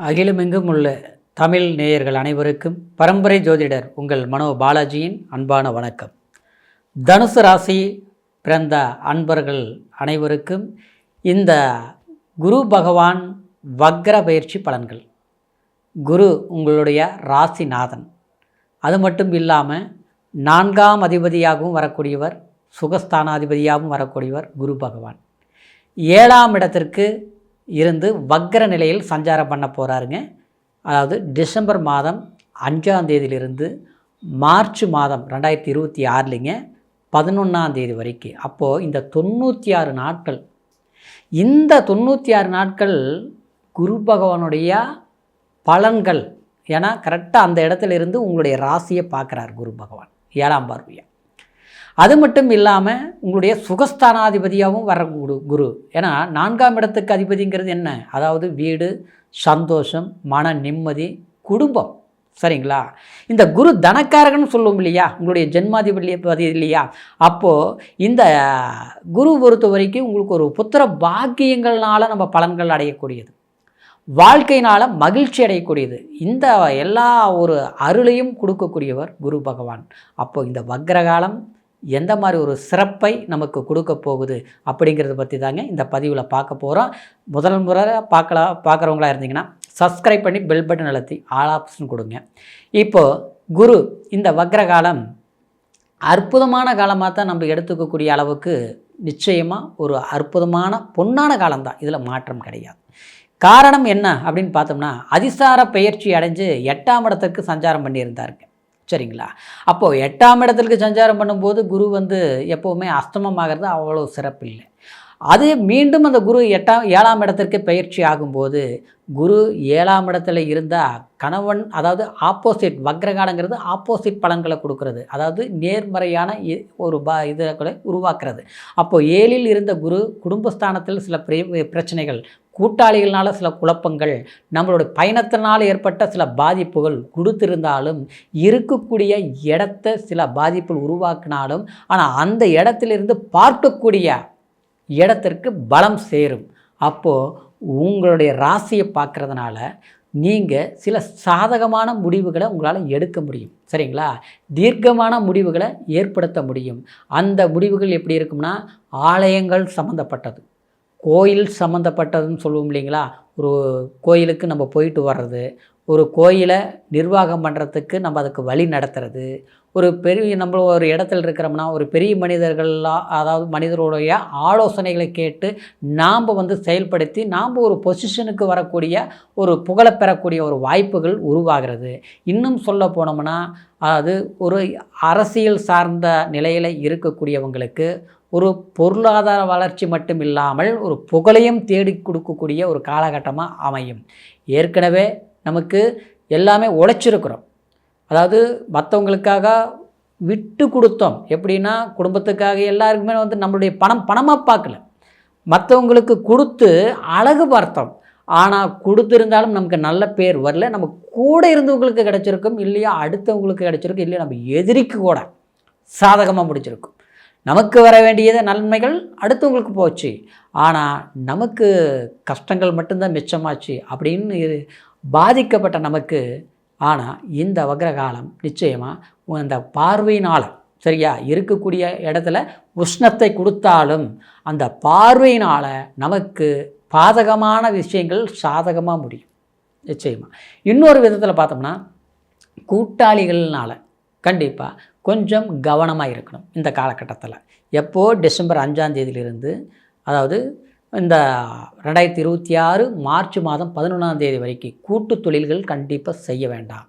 அகிலமெங்கும் உள்ள தமிழ் நேயர்கள் அனைவருக்கும் பரம்பரை ஜோதிடர் உங்கள் மனோ பாலாஜியின் அன்பான வணக்கம். தனுசு ராசி பிறந்த அன்பர்கள் அனைவருக்கும் இந்த குரு பகவான் வக்ர பயிற்சி பலன்கள். குரு உங்களுடைய ராசிநாதன். அது மட்டும் இல்லாமல் 4ஆம் அதிபதியாகவும் வரக்கூடியவர், சுகஸ்தானாதிபதியாகவும் வரக்கூடியவர் குரு பகவான். 7ஆம் இடத்திற்கு இருந்து வக்ர நிலையில் சஞ்சாரம் பண்ண போகிறாருங்க. அதாவது டிசம்பர் மாதம் 5ஆம் தேதியிலிருந்து மார்ச் மாதம் 2026 11ஆம் தேதி வரைக்கும். அப்போது இந்த 96 நாட்கள், இந்த 96 நாட்கள் குரு பகவானுடைய பலன்கள். ஏன்னா கரெக்டாக அந்த இடத்துல இருந்து உங்களுடைய ராசியை பார்க்குறார் குரு பகவான் 7ஆம் பார்வையாக. அது மட்டும் இல்லாமல் உங்களுடைய சுகஸ்தானாதிபதியாகவும் வர குரு. ஏன்னா 4ஆம் இடத்துக்கு அதிபதிங்கிறது என்ன? அதாவது வீடு, சந்தோஷம், மன நிம்மதி, குடும்பம். சரிங்களா? இந்த குரு தனக்காரகன்னு சொல்லுவோம் இல்லையா, உங்களுடைய ஜென்மாதிபதி இல்லையா? அப்போது இந்த குரு பொறுத்த வரைக்கும் உங்களுக்கு ஒரு புத்திர பாக்கியங்கள்னால நம்ம பலன்கள் அடையக்கூடியது, வாழ்க்கையினால் மகிழ்ச்சி அடையக்கூடியது, இந்த எல்லா ஒரு அருளையும் கொடுக்கக்கூடியவர் குரு பகவான். அப்போது இந்த வக்ரகாலம் எந்த மாதிரி ஒரு சிறப்பை நமக்கு கொடுக்க போகுது அப்படிங்கிறத பற்றி தாங்க இந்த பதிவில் பார்க்க போகிறோம். முதல் முறை பார்க்குறவங்களா இருந்தீங்கன்னா சப்ஸ்கிரைப் பண்ணி பெல் பட்டன் அழுத்தி ஆல் ஆப்ஷன் கொடுங்க. இப்போது குரு இந்த வக்ரகாலம் அற்புதமான காலமாக தான் நம்ம எடுத்துக்கக்கூடிய அளவுக்கு நிச்சயமாக ஒரு அற்புதமான பொன்னான காலம்தான், இதில் மாற்றம் கிடையாது. காரணம் என்ன அப்படின்னு பார்த்தோம்னா, அதிசார பெயர்ச்சி அடைஞ்சு 8ஆம் இடத்துக்கு சஞ்சாரம் பண்ணியிருந்தாருங்க. சரிங்களா? அப்போது 8ஆம் இடத்துக்கு சஞ்சாரம் பண்ணும்போது குரு எப்போவுமே அஸ்தமமாகிறது அவ்வளோ சிறப்பு இல்லை. அது மீண்டும் அந்த குரு 7ஆம் இடத்திற்கு பயிற்சி ஆகும்போது, குரு 7ஆம் இடத்துல இருந்தால் கணவன், அதாவது ஆப்போசிட், வக்ரகாலங்கிறது ஆப்போசிட் பலன்களை கொடுக்கறது, அதாவது நேர்மறையான ஒரு இதை உருவாக்குறது. அப்போது 7இல் இருந்த குரு குடும்பஸ்தானத்தில் சில பிரச்சனைகள், கூட்டாளிகள்னால சில குழப்பங்கள், நம்மளோட பயணத்தினால் ஏற்பட்ட சில பாதிப்புகள் கொடுத்திருந்தாலும், இருக்கக்கூடிய இடத்த சில பாதிப்புகள் உருவாக்கினாலும், ஆனால் அந்த இடத்திலிருந்து பார்க்கக்கூடிய இடத்திற்கு பலம் சேரும். அப்போது உங்களுடைய ராசியை பார்க்குறதுனால நீங்கள் சில சாதகமான முடிவுகளை உங்களால் எடுக்க முடியும். சரிங்களா? தீர்க்கமான முடிவுகளை ஏற்படுத்த முடியும். அந்த முடிவுகள் எப்படி இருக்கும்னா, ஆலயங்கள் சம்மந்தப்பட்டது, கோயில் சம்மந்தப்பட்டதுன்னு சொல்லுவோம் இல்லைங்களா? ஒரு கோயிலுக்கு நம்ம போயிட்டு வர்றது, ஒரு கோயிலை நிர்வாகம் பண்ணுறதுக்கு நம்ம அதுக்கு வழி நடத்துறது, ஒரு பெரிய நம்ம ஒரு இடத்துல இருக்கிறோம்னா ஒரு பெரிய மனிதர்கள்லாம், அதாவது மனிதருடைய ஆலோசனைகளை கேட்டு நாம் செயல்படுத்தி நாம் ஒரு பொசிஷனுக்கு வரக்கூடிய, ஒரு புகழை பெறக்கூடிய ஒரு வாய்ப்புகள் உருவாகிறது. இன்னும் சொல்ல போனோம்னா, அதாவது ஒரு அரசியல் சார்ந்த நிலையில் இருக்கக்கூடியவங்களுக்கு ஒரு பொருளாதார வளர்ச்சி மட்டும் இல்லாமல் ஒரு புகழையும் தேடி கொடுக்கக்கூடிய ஒரு காலகட்டமாக அமையும். ஏற்கனவே நமக்கு எல்லாமே உழைச்சிருக்கிறோம், அதாவது மற்றவங்களுக்காக விட்டு கொடுத்தோம். எப்படின்னா, குடும்பத்துக்காக எல்லாருக்குமே நம்மளுடைய பணமாக பார்க்கல, மற்றவங்களுக்கு கொடுத்து அழகு பார்த்தோம். ஆனால் கொடுத்துருந்தாலும் நமக்கு நல்ல பேர் வரல. நம்ம கூட இருந்தவங்களுக்கு கிடச்சிருக்கும், இல்லையா அடுத்தவங்களுக்கு கிடச்சிருக்கும், இல்லையா நம்ம எதிரிக்கு கூட சாதகமாக முடிச்சிருக்கும். நமக்கு வர வேண்டியது நன்மைகள் அடுத்தவங்களுக்கு போச்சு, ஆனால் நமக்கு கஷ்டங்கள் மட்டும்தான் மிச்சமாச்சு அப்படின்னு பாதிக்கப்பட்ட நமக்கு. ஆனால் இந்த வக்ரகாலம் நிச்சயமாக அந்த பார்வையினால், சரியா, இருக்கக்கூடிய இடத்துல உஷ்ணத்தை கொடுத்தாலும் அந்த பார்வையினால் நமக்கு பாதகமான விஷயங்கள் சாதகமாக முடியும் நிச்சயமாக. இன்னொரு விதத்தில் பார்த்தோம்னா, கூட்டாளிகள்னால் கண்டிப்பாக கொஞ்சம் கவனமாக இருக்கணும் இந்த காலகட்டத்தில். எப்போது டிசம்பர் 5ஆம் தேதியிலிருந்து, அதாவது இந்த 2026 மார்ச் மாதம் 11ஆம் தேதி வரைக்கும் கூட்டு தொழில்கள் கண்டிப்பாக செய்ய வேண்டாம்.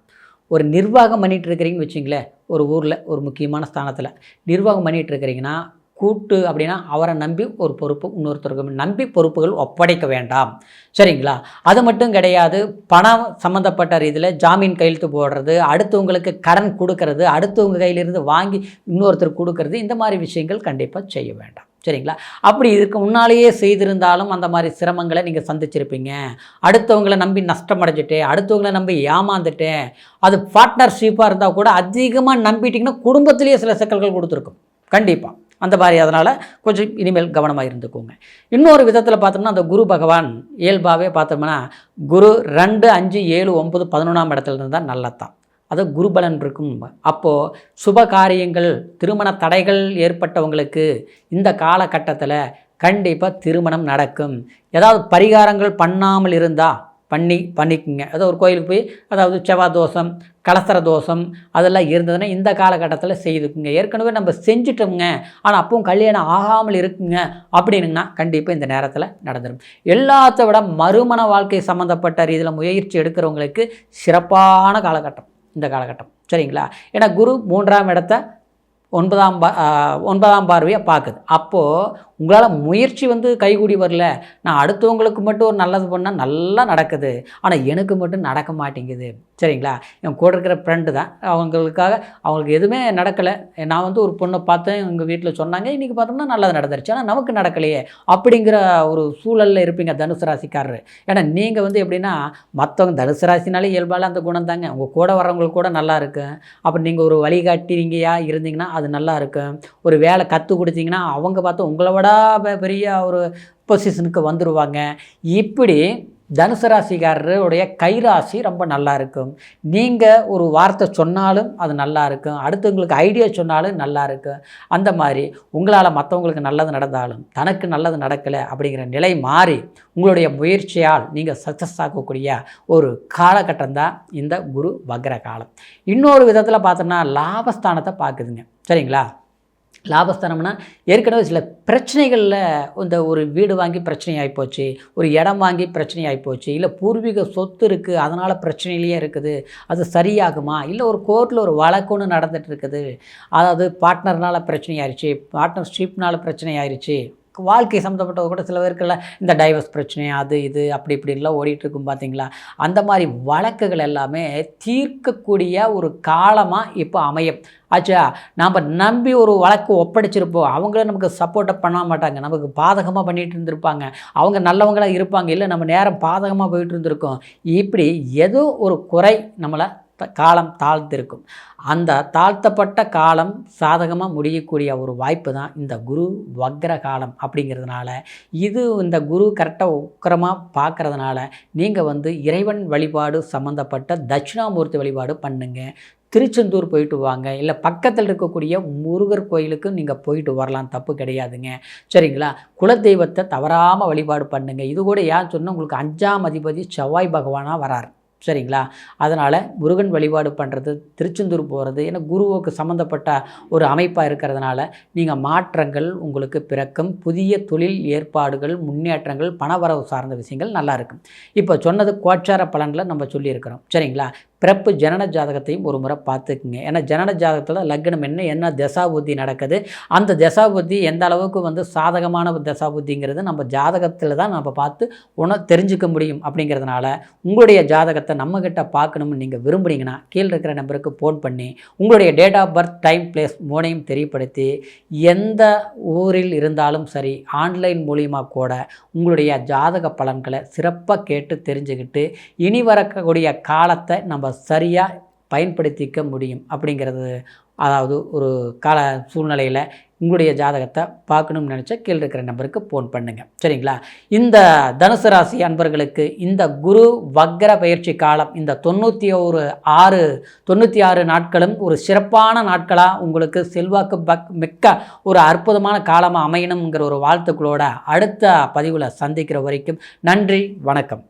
ஒரு நிர்வாகம் பண்ணிகிட்டு இருக்கிறீங்கன்னு வச்சிங்களேன், ஒரு ஊரில் ஒரு முக்கியமான ஸ்தானத்தில் நிர்வாகம் பண்ணிகிட்டு இருக்கிறீங்கன்னா, கூட்டு அப்படின்னா அவரை நம்பி ஒரு பொறுப்பு இன்னொருத்தருக்கு நம்பி பொறுப்புகள் ஒப்படைக்க வேண்டாம். சரிங்களா? அது மட்டும் கிடையாது, பணம் சம்மந்தப்பட்ட ரீதியில் ஜாமீன் கையெழுத்து போடுறது, அடுத்தவங்களுக்கு கடன் கொடுக்கறது, அடுத்தவங்க கையிலிருந்து வாங்கி இன்னொருத்தருக்கு கொடுக்கறது, இந்த மாதிரி விஷயங்கள் கண்டிப்பாக செய்ய வேண்டாம். சரிங்களா? அப்படி இதுக்கு முன்னாலேயே செய்திருந்தாலும் அந்த மாதிரி சிரமங்களை நீங்கள் சந்திச்சிருப்பீங்க. அடுத்தவங்களை நம்பி நஷ்டமடைஞ்சிட்டேன், அடுத்தவங்களை நம்பி ஏமாந்துட்டேன். அது பார்ட்னர்ஷிப்பாக இருந்தால் கூட அதிகமாக நம்பிட்டிங்கன்னா குடும்பத்திலேயே சில சிக்கல்கள் கொடுத்துருக்கும் கண்டிப்பாக. அந்த மாதிரி அதனால் கொஞ்சம் இனிமேல் கவனமாக இருந்துக்கோங்க. இன்னொரு விதத்தில் பார்த்தோம்னா அந்த குரு பகவான் இயல்பாகவே பார்த்தோம்னா குரு 2, 5, 7, 9, 11ஆம் இடத்துல இருந்தால் நல்லதான். அது குருபலன் இருக்கும். அப்போது சுப காரியங்கள் திருமண தடைகள் ஏற்பட்டவங்களுக்கு இந்த காலகட்டத்தில் கண்டிப்பாக திருமணம் நடக்கும். ஏதாவது பரிகாரங்கள் பண்ணாமல் இருந்தால் பண்ணிக்குங்க. அதாவது ஒரு கோயிலுக்கு போய் அதாவது செவ்வாய் தோஷம், கலசர தோஷம் அதெல்லாம் இருந்ததுன்னா இந்த காலகட்டத்தில் செய்துக்குங்க. ஏற்கனவே நம்ம செஞ்சிட்டோங்க, ஆனால் அப்பவும் கல்யாணம் ஆகாமல் இருக்குங்க அப்படின்னுங்கன்னா கண்டிப்பாக இந்த நேரத்தில் நடந்துடும். எல்லாத்த விட மறுமண வாழ்க்கை சம்மந்தப்பட்ட ரீதியில் முயற்சி எடுக்கிறவங்களுக்கு சிறப்பான காலகட்டம் இந்த காலகட்டம். சரிங்களா? ஏன்னா குரு 3ஆம் இடத்த 9ஆம் பார்வையை பார்க்குது. அப்போது உங்களால் முயற்சி கைகூடி வரல. நான் அடுத்தவங்களுக்கு மட்டும் ஒரு நல்லது பண்ணால் நல்லா நடக்குது, ஆனால் எனக்கு மட்டும் நடக்க மாட்டேங்குது. சரிங்களா? என் கூட இருக்கிற ஃப்ரெண்டு தான், அவங்களுக்கு எதுவுமே நடக்கலை. நான் ஒரு பொண்ணை பார்த்தேன், எங்கள் வீட்டில் சொன்னாங்க, இன்றைக்கி பார்த்தோம்னா நல்லது நடந்துருச்சு, ஆனால் நமக்கு நடக்கலையே அப்படிங்கிற ஒரு சூழலில் இருப்பீங்க தனுசு ராசிக்காரர். ஏன்னா நீங்கள் எப்படின்னா மற்றவங்க தனுசு ராசினாலே இயல்பால் அந்த குணம் தாங்க. உங்கள் கூட வர்றவங்களுக்கு கூட நல்லா இருக்கும். அப்புறம் நீங்கள் ஒரு வழிகாட்டிங்கயா இருந்தீங்கன்னா அது நல்லா இருக்கும். ஒரு வேலை கற்றுக் கொடுத்தீங்கன்னா அவங்க பார்த்து உங்களை விட பெரிய ஒரு பொசிஷனுக்கு வந்துடுவாங்க. இப்படி தனுசு ராசிக்காரருடைய கைராசி ரொம்ப நல்லா இருக்கும். நீங்கள் ஒரு வார்த்தை சொன்னாலும் அது நல்லா இருக்கும், அடுத்தவங்களுக்கு ஐடியா சொன்னாலும் நல்லா இருக்கும். அந்த மாதிரி உங்களால் மற்றவங்களுக்கு நல்லது நடந்தாலும் தனக்கு நல்லது நடக்கலை அப்படிங்கிற நிலை மாறி உங்களுடைய முயற்சியால் நீங்கள் சக்ஸஸ் ஆகக்கூடிய ஒரு காலகட்டம் தான் இந்த குரு வக்ர காலம். இன்னொரு விதத்தில் பார்த்தோம்னா லாபஸ்தானத்தை பார்க்குதுங்க. சரிங்களா? லாபஸ்தானம்னா ஏற்கனவே சில பிரச்சனைகளில் இந்த ஒரு வீடு வாங்கி பிரச்சனை ஆகிப்போச்சு, ஒரு இடம் வாங்கி பிரச்சனை ஆகிப்போச்சு, இல்லை பூர்வீக சொத்து இருக்குது அதனால் பிரச்சனையிலேயே இருக்குது, அது சரியாகுமா, இல்லை ஒரு கோர்ட்டில் ஒரு வழக்கு ஒன்று நடந்துகிட்டு இருக்குது, அதாவது பார்ட்னர்னால் பிரச்சனை ஆயிடுச்சு, பார்ட்னர்ஷிப்னால் பிரச்சனை ஆயிடுச்சு, வாழ்க்கை சம்மந்தப்பட்டது கூட சில பேருக்குள்ள இந்த டைவர்ஸ் பிரச்சனை அது இது அப்படி இப்படின்லாம் ஓடிட்டுருக்கும் பார்த்தீங்களா? அந்த மாதிரி வழக்குகள் எல்லாமே தீர்க்கக்கூடிய ஒரு காலமாக இப்போ அமையும். ஆச்சா, நாம் நம்பி ஒரு வழக்கு ஒப்படைச்சிருப்போம், அவங்கள நமக்கு சப்போர்ட்டை பண்ண மாட்டாங்க, நமக்கு பாதகமாக பண்ணிகிட்டு இருந்திருப்பாங்க, அவங்க நல்லவங்களாக இருப்பாங்க, இல்லை நம்ம நேரம் பாதகமாக போயிட்டு இருந்திருக்கோம். இப்படி ஏதோ ஒரு குறை நம்மளை காலம் தாழ்த்திருக்கும். அந்த தாழ்த்தப்பட்ட காலம் சாதகமாக முடியக்கூடிய ஒரு வாய்ப்பு தான் இந்த குரு வக்ர காலம் அப்படிங்கிறதுனால, இந்த குரு கரெக்டாக உக்கிரமாக பார்க்குறதுனால நீங்கள் இறைவன் வழிபாடு சம்மந்தப்பட்ட தட்சிணாமூர்த்தி வழிபாடு பண்ணுங்க. திருச்செந்தூர் போயிட்டு வாங்க, இல்லை பக்கத்தில் இருக்கக்கூடிய முருகர் கோயிலுக்கு நீங்கள் போயிட்டு வரலாம், தப்பு கிடையாதுங்க. சரிங்களா? குலதெய்வத்தை தவறாமல் வழிபாடு பண்ணுங்கள். இது கூட ஏன் சொன்னால் உங்களுக்கு 5ஆம் அதிபதி செவ்வாய் பகவானாக வரார். சரிங்களா? அதனால் முருகன் வழிபாடு பண்ணுறது, திருச்செந்தூர் போகிறது, ஏன்னா குருவுக்கு சம்மந்தப்பட்ட ஒரு அமைப்பாக இருக்கிறதுனால நீங்கள் மாற்றங்கள் உங்களுக்கு பிறக்கும். புதிய தொழில் ஏற்பாடுகள், முன்னேற்றங்கள், பணவரவு சார்ந்த விஷயங்கள் நல்லா இருக்கும். இப்போ சொன்னது கோச்சார பலனில் நம்ம சொல்லியிருக்கிறோம். சரிங்களா? பிறப்பு ஜனன ஜாதகத்தையும் ஒரு முறை பார்த்துக்குங்க. ஏன்னா ஜனன ஜாதகத்தில் லக்னம் என்ன தசாபுத்தி நடக்குது, அந்த தசாபுத்தி எந்த அளவுக்கு சாதகமான தசாபுத்திங்கிறது நம்ம ஜாதகத்தில் தான் நம்ம பார்த்து தெரிஞ்சுக்க முடியும். அப்படிங்கிறதுனால உங்களுடைய ஜாதகத்தை நம்மக்கிட்ட பார்க்கணும்னு நீங்கள் விரும்புனீங்கன்னா கீழே இருக்கிற நம்பருக்கு ஃபோன் பண்ணி உங்களுடைய date of birth, time, place மூணையும் தெரியப்படுத்தி எந்த ஊரில் இருந்தாலும் சரி ஆன்லைன் மூலியமாக கூட உங்களுடைய ஜாதக பலன்களை சிறப்பாக கேட்டு தெரிஞ்சுக்கிட்டு இனி வரக்கூடிய காலத்தை நம்ம சரியாக பயன்படுத்திக்க முடியும். அப்படிங்கிறது அதாவது ஒரு கால சூழ்நிலையில் உங்களுடைய ஜாதகத்தை பார்க்கணும்னு நினச்சா கீழே இருக்கிற நம்பருக்கு ஃபோன் பண்ணுங்கள். சரிங்களா? இந்த தனுசு ராசி அன்பர்களுக்கு இந்த குரு வக்ர பயிற்சி காலம் இந்த 96 நாட்களும் ஒரு சிறப்பான நாட்களாக உங்களுக்கு செல்வாக்கு மிக்க ஒரு அற்புதமான காலமாக அமையணுங்கிற ஒரு வாழ்த்துக்களோட அடுத்த பதிவில் சந்திக்கிற வரைக்கும் நன்றி, வணக்கம்.